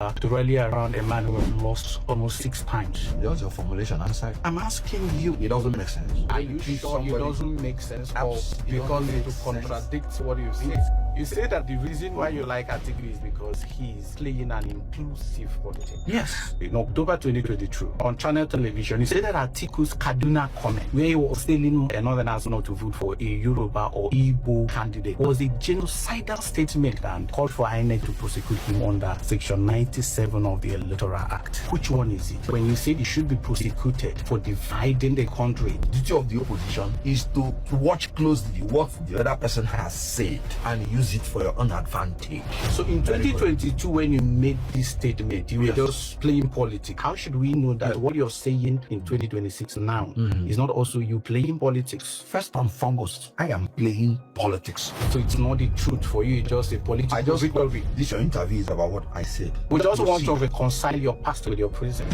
to rally around a man who has lost almost 6 times. What's your formulation? I'm asking you. It doesn't make sense. Are you sure it doesn't make sense? Or because it contradicts what you say? You say that the reason why you like Atiku is because he's playing an inclusive politics. Yes. In October 2022, on channel television, he said that Atiku's Kaduna comment, where he was telling another national to vote for a Yoruba or Igbo candidate, was a genocidal statement and called for INEC to prosecute him under Section 97 of the Electoral Act. Which one is it? When you say he should be prosecuted for dividing the country, The duty of the opposition is to watch closely what the other person has said and use it for your own advantage. So in 2022, when you made this statement, you were just playing politics. How should we know that what you're saying in 2026 now is not also you playing politics? First and foremost, I am playing politics. So it's not the truth for you, it's just a political victory. This your interview is about what I said. We just want to reconcile your past with your present.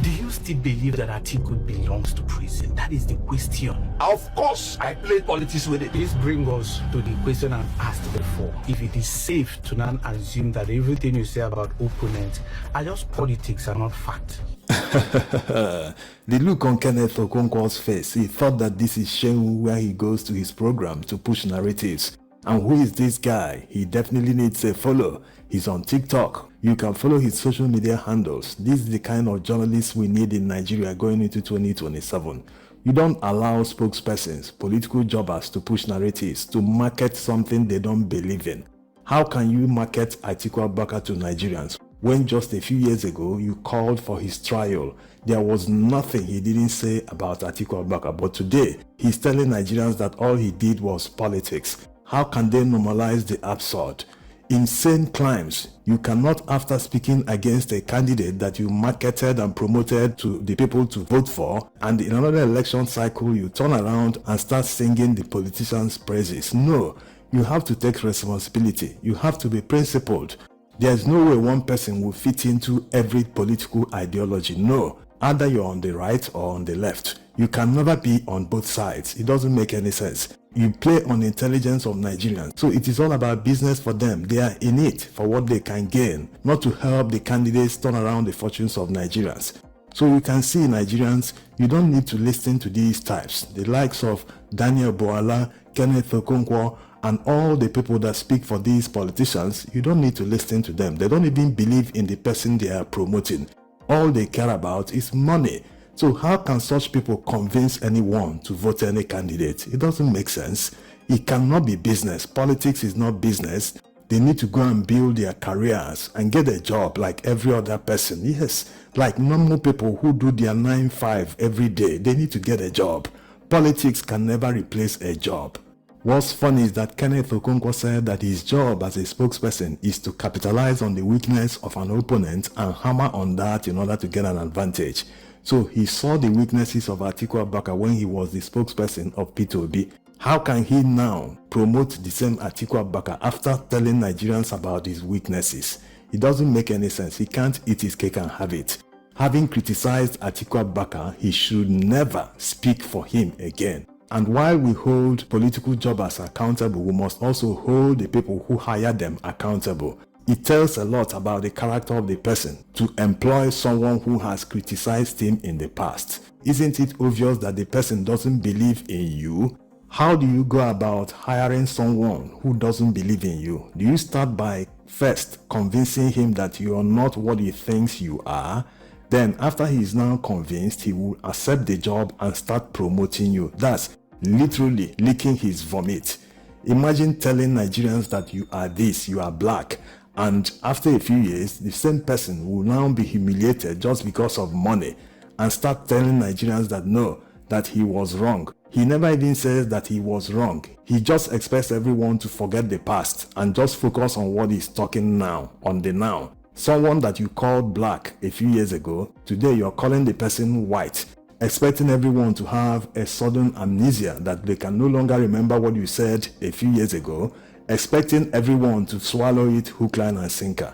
Do you still believe that Atiku belongs to prison? That is the question. Of course, I play politics with it. This brings us to the question I've asked before. If it is safe to now assume that everything you say about opponents are just politics and not fact. The look on Kenneth Okonkwo's face, he thought that this is Shehu where he goes to his program to push narratives. And who is this guy? He definitely needs a follow. He's on TikTok. You can follow his social media handles. This is the kind of journalists we need in Nigeria going into 2027. You don't allow spokespersons, political jobbers to push narratives, to market something they don't believe in. How can you market Atiku Abubakar to Nigerians when just a few years ago you called for his trial? There was nothing he didn't say about Atiku Abubakar, but today he's telling Nigerians that all he did was politics. How can they normalize the absurd? Insane claims. You cannot, after speaking against a candidate that you marketed and promoted to the people to vote for, and in another election cycle you turn around and start singing the politician's praises. No, you have to take responsibility. You have to be principled. There's no way one person will fit into every political ideology. No, either you're on the right or on the left. You can never be on both sides. It doesn't make any sense. You play on the intelligence of Nigerians. So it is all about business for them. They are in it for what they can gain, not to help the candidates turn around the fortunes of Nigerians. So you can see, Nigerians, you don't need to listen to these types. The likes of Daniel Boala, Kenneth Okonkwo, and all the people that speak for these politicians, you don't need to listen to them. They don't even believe in the person they are promoting. All they care about is money. So how can such people convince anyone to vote any candidate? It doesn't make sense. It cannot be business. Politics is not business. They need to go and build their careers and get a job like every other person. Yes, like normal people who do their 9-5 every day. They need to get a job. Politics can never replace a job. What's funny is that Kenneth Okonkwo said that his job as a spokesperson is to capitalize on the weakness of an opponent and hammer on that in order to get an advantage. So he saw the weaknesses of Atiku Abubakar when he was the spokesperson of P2B. How can he now promote the same Atiku Abubakar after telling Nigerians about his weaknesses? It doesn't make any sense. He can't eat his cake and have it. Having criticized Atiku Abubakar, he should never speak for him again. And while we hold political jobbers accountable, we must also hold the people who hire them accountable. It tells a lot about the character of the person to employ someone who has criticized him in the past. Isn't it obvious that the person doesn't believe in you? How do you go about hiring someone who doesn't believe in you? Do you start by first convincing him that you are not what he thinks you are? Then after he is now convinced, he will accept the job and start promoting you. That's literally licking his vomit. Imagine telling Nigerians that you are this, you are black, and after a few years, the same person will now be humiliated just because of money and start telling Nigerians that no, that he was wrong. He never even says that he was wrong. He just expects everyone to forget the past and just focus on what he's talking now, on the now. Someone that you called black a few years ago, today you're calling the person white, expecting everyone to have a sudden amnesia that they can no longer remember what you said a few years ago, expecting everyone to swallow it hook, line, and sinker.